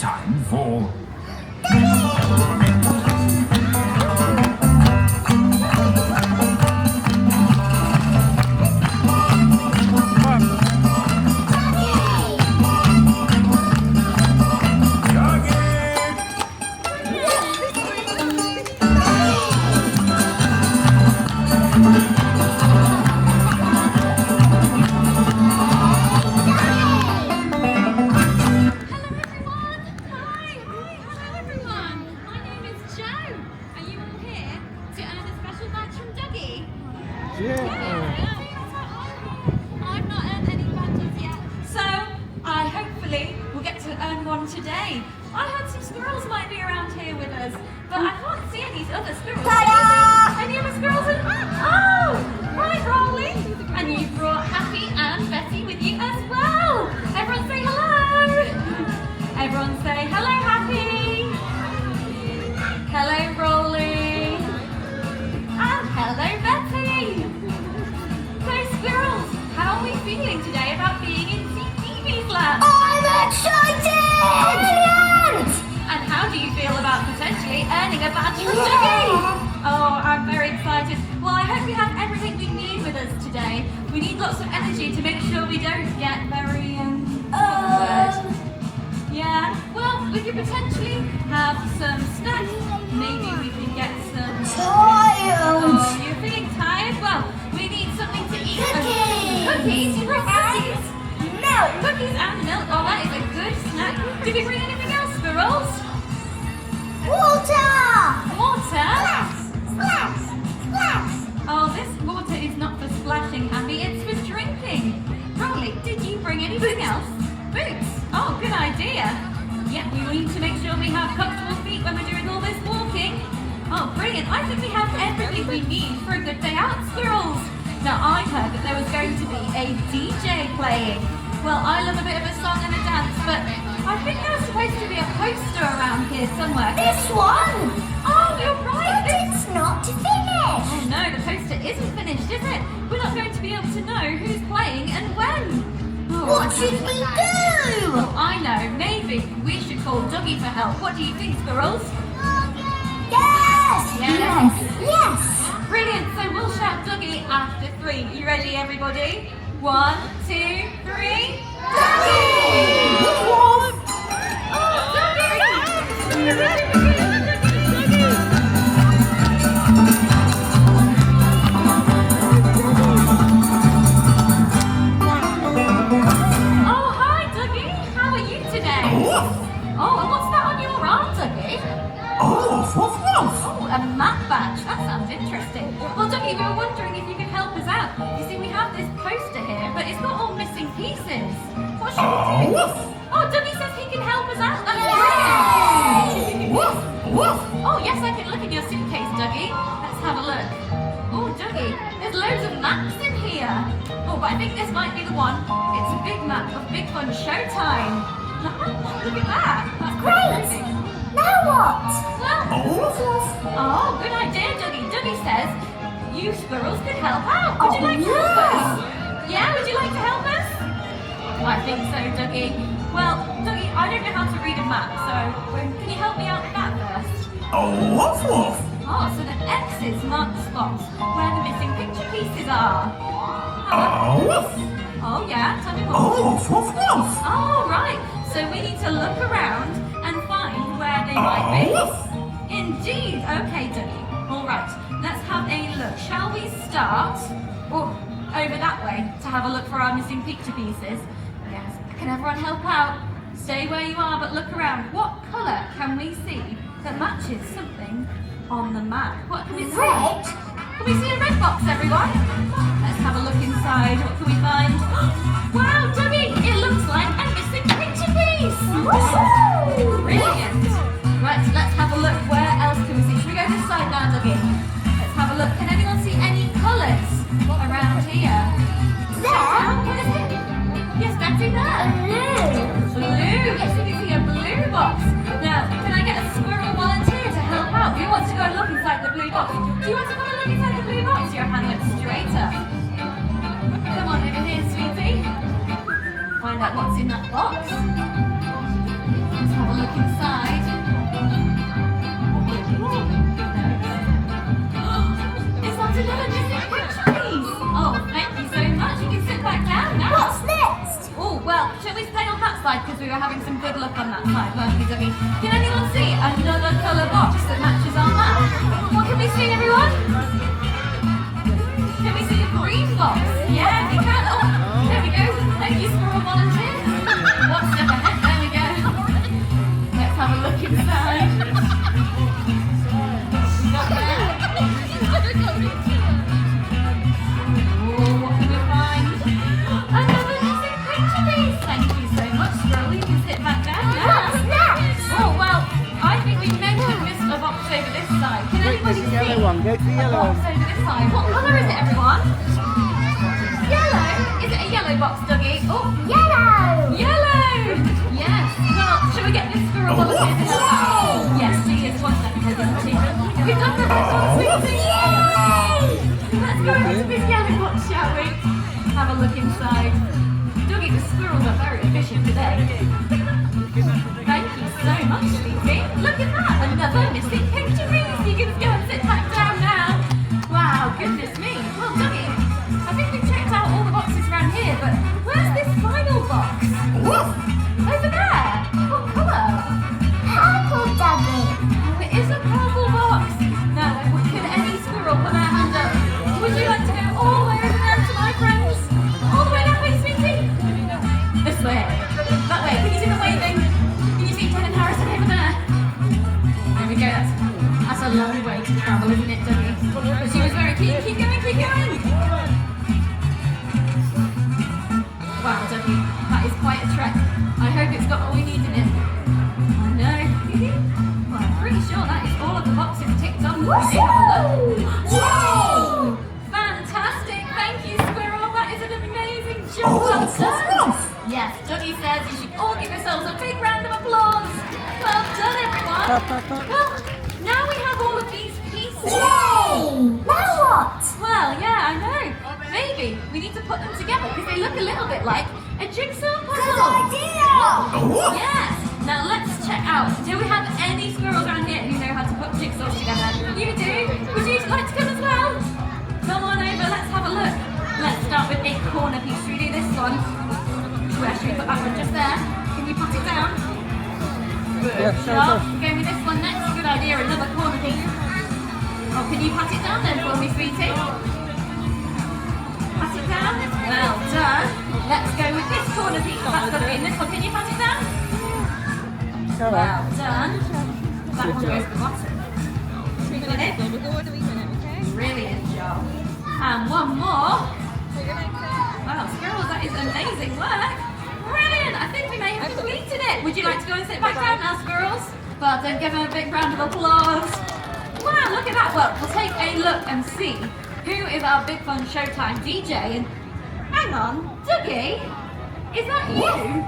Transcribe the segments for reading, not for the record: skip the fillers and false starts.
time for... Today. I heard some squirrels might be around here with us, but I can't see any other squirrels. Any other squirrels? Oh, right, Roly. And you brought Happy and Betty with you as well. Everyone say hello. Everyone say hello, Happy. Hello, Roly. And hello, Betty. So, squirrels, how are we feeling today about being in CBeebies Land? I'm excited! Brilliant! And how do you feel about potentially earning a badge from Douggee? Oh, I'm very excited. Well, I hope we have everything we need with us today. We need lots of energy to make sure we don't get very bored. Yeah, well, we could potentially have some snacks. Maybe we can get some... Tired! Oh, you're feeling tired? Well, we need something to eat. Cookies! Cookies? You brought cookies? Milk! Cookies and milk. Oh, that is a good snack. Did we bring anything else, squirrels? Water! Water? Splash! Splash! Oh, this water is not for splashing, Happy. It's for drinking. Roly, did you bring anything else? Boots. Oh, good idea. Yeah, we need to make sure we have comfortable feet when we're doing all this walking. Oh, brilliant. I think we have everything we need for a good day out, squirrels. Now, I heard that there was going to be a DJ playing. Well, I love a bit of a song and a dance, but I think there's supposed to be a poster around here somewhere. This one! Oh, you're right. But it's not finished! Oh no, the poster isn't finished, is it? We're not going to be able to know who's playing and when. Oh, What should we do? Well, I know. Maybe we should call Douggee for help. What do you think, squirrels? Yes! Yes. Yes! Brilliant. So we'll shout Douggee after 3. You ready, everybody? 1, 2, 3. Douggee! Oh, Douggee! Oh, hi, Douggee. How are you today? Oh, and what's that on your arm, Douggee? Oh, a map badge. That sounds interesting. Well, Douggee, we were wondering if you could help us out. You see, we have this poster here, but it's got all missing pieces. What should we do? Oh, Douggee says he can help us out. That's brilliant. Oh, yes, I can look in your suitcase, Douggee. Let's have a look. Oh, Douggee, there's loads of maps in here. Oh, but I think this might be the one. It's a big map of Big Fun Showtime. Look at that. That's Great! crazy. Now what? Oh, good idea, Douggee. Douggee says you squirrels could help out. Would you like to help us? Yeah, would you like to help us? I think so, Douggee. Well, Douggee, I don't know how to read a map, so can you help me out with that first? Oh, so the X's mark the spots where the missing picture pieces are. Oh, yeah, tell me more. Oh, right. So we need to look around and find where they might be. Indeed. Okay, Douggee. All right. Let's have a look. Shall we start over that way to have a look for our missing picture pieces? Yes. Can everyone help out? Stay where you are, but look around. What colour can we see that matches something on the map? What can we see? Red? Can we see a red box, everyone? Let's have a look inside. What can we find? Wow, Douggee! It looks like a missing picture piece! Brilliant! Right, let's have a look. Where else can we see? Should we go this side now, Douggee? Let's have a look. Can anyone see any colours around here? There? What is it? Yes, Betty, there. Blue. Yes, we can see a blue box. Now, can I get a squirrel volunteer to help out? Who wants to go and look inside the blue box? Do you want to come and look inside the blue box? Your hand looks straighter. Come on over here, sweetie. Find out what's in that box. Let's have a look inside. It's not another missing pictures. Oh, thank you so much. You can sit back down now. What's next? Oh, well, shall we stay on that side because we were having some good luck on that side, weren't we, Dougie? Can anyone see another colour box that matches our map? What can we see, everyone? Can we see a green box? Yeah, we can. Oh, there we go. Thank you, Squirrel Volunteer. One step ahead. There we go. Let's have a look inside. We got there. Oh, what can we find? Another missing picture piece. Thank you so much, Squirrel. You can sit back down now. What's next? Oh, well, I think we may have missed a box over this side. Can anybody see Yellow one, go to the a yellow box one. over this side? What colour is it, everyone? Yellow? Is it a yellow box, Dougie? Oh, Yellow. yellow! Yes. Well, shall we get this squirrel volunteer to help out? Yes, she is. 1 second, isn't she? We've done the first one, sweetie. Let's go into this yellow box, shall we? Have a look inside. Dougie, the squirrels are very efficient today. Thank you so much, Stevie. Look at that, another missing picture piece. You can go and sit back down now. Wow, goodness me. Well, Dougie, I think we've checked out all the boxes around here, but where's this final box? Over there. What colour? Purple Duggee. Oh, it is a purple box. Now, can any squirrel put their hand up? Would you like to go all the way over there to my friends? All the way that way, sweetie? This way. That way. Can you see the waving? Can you see Ted and Harrison over there? There we go. That's a lovely way to travel, isn't it, Dougie? But she was very keen. Keep going, keep going. Wow, Dougie, that is quite a trek. I hope it's got all we need in it. I know. Well, I'm pretty sure that is all of the boxes ticked off. We did have a look. Yay! Fantastic! Thank you, Squirrel. That is an amazing job. Well done. Yes, Dougie says you should all give yourselves a big round of applause. Well done, everyone. Well, now we have all of these pieces. Yay! Now what? Well, yeah, I know. Maybe we need to put them together because they look a little bit like a jigsaw Good puzzle. idea! Yes. Now let's check out. Do we have any squirrels around here who know how to put jigsaws together? You do? Would you like to come as well? Come on over. Let's have a look. Let's start with a corner piece. Should we do this one? Where should we put that one? Just there. Can you put it down? Good Yeah, job. sure. Going with this one next. Good idea. Another corner piece. Oh, can you pat it down then for me, sweetie? Pat it down. Well done. Let's go with this corner piece. That's got to be in this one. Can you pat it down? Go Well on. done. That one goes to the bottom. Got it? Brilliant job. And one more. Wow, Squirrels, that is amazing work. Brilliant. I think we may have completed it. Would you like to go and sit back down now, Squirrels? Well, then give them a big round of applause. Wow, look at that. Well, we'll take a look and see who is our Big Fun Showtime DJ. And hang on, Dougie, is that you?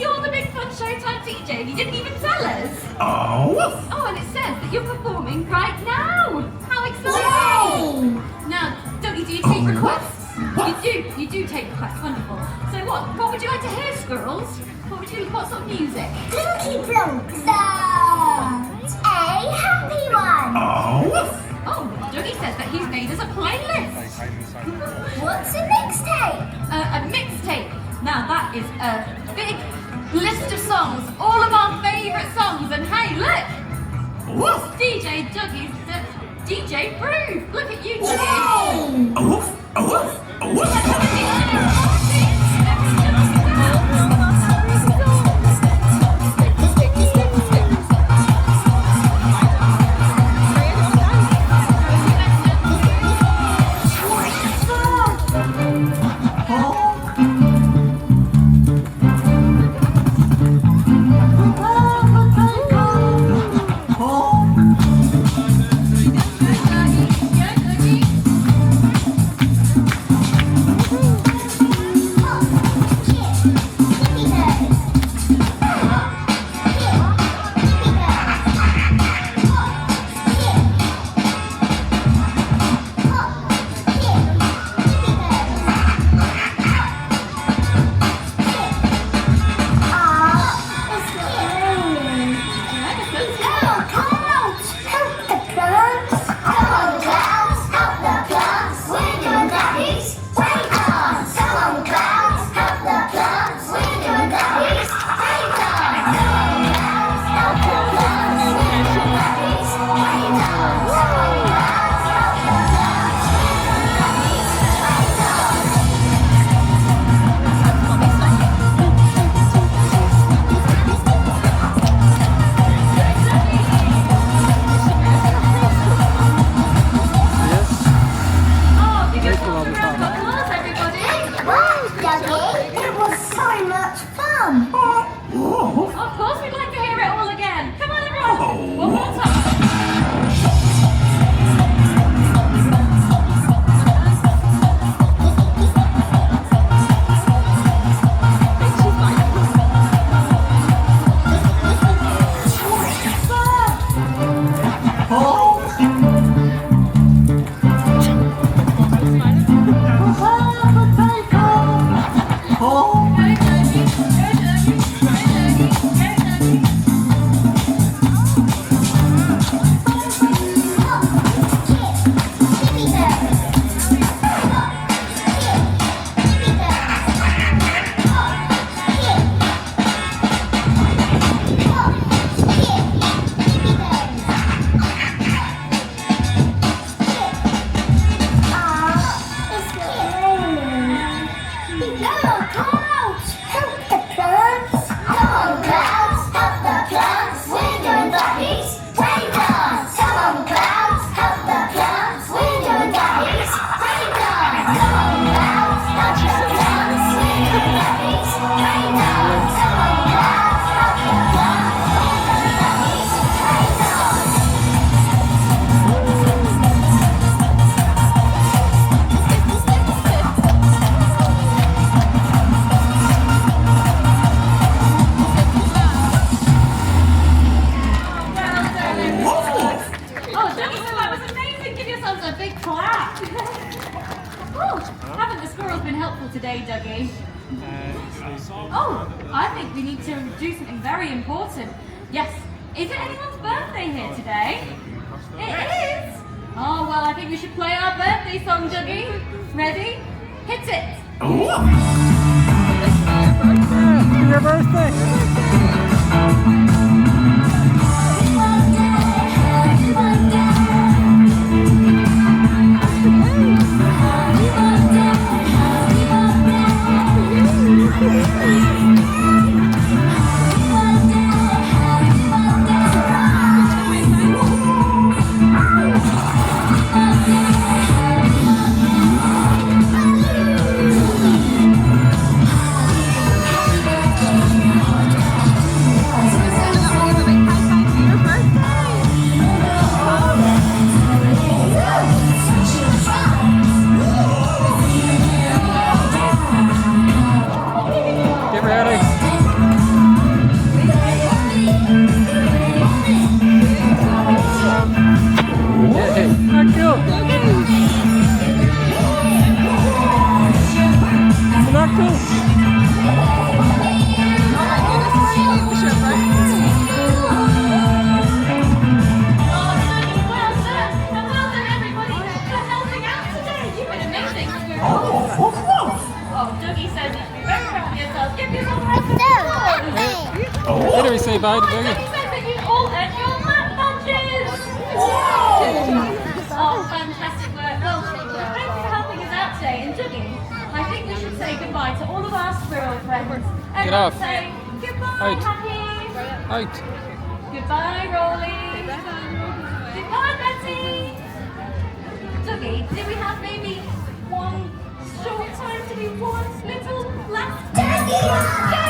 You're the Big Fun Showtime DJ and you didn't even tell us. Oh, and it says that you're performing right now. How exciting. Now, Dougie, do you take requests? You do take requests, wonderful. So what would you like to hear, Squirrels? What sort of music? Blinky Blonk. A happy one. Oh, Dougie says that he's made us a playlist. What's a mixtape? A mixtape. Now that is a big list of songs, all of our favourite songs. And hey, look, DJ Dougie's DJ Brew. Look at you, Dougie. to do something very important. Yes, is it anyone's birthday here today? It is! Oh, well, I think we should play our birthday song, Dougie. Ready? Hit it! It's your birthday. Get ready. Hey, not cool. Not cool. Dougie says you should be very proud of yourself. Give yourself a round of applause. What do we say bye to Dougie Dougie? says that you all earned your lap lunches. Oh, fantastic work. Well, thanks for helping us out today. And Dougie, I think we should say goodbye to all of our squirrel friends. And Get off. say goodbye, Out. Happy. Out. Goodbye, Roly. Goodbye, Betty. Dougie, do we have maybe one short time to do one little last? Duggee!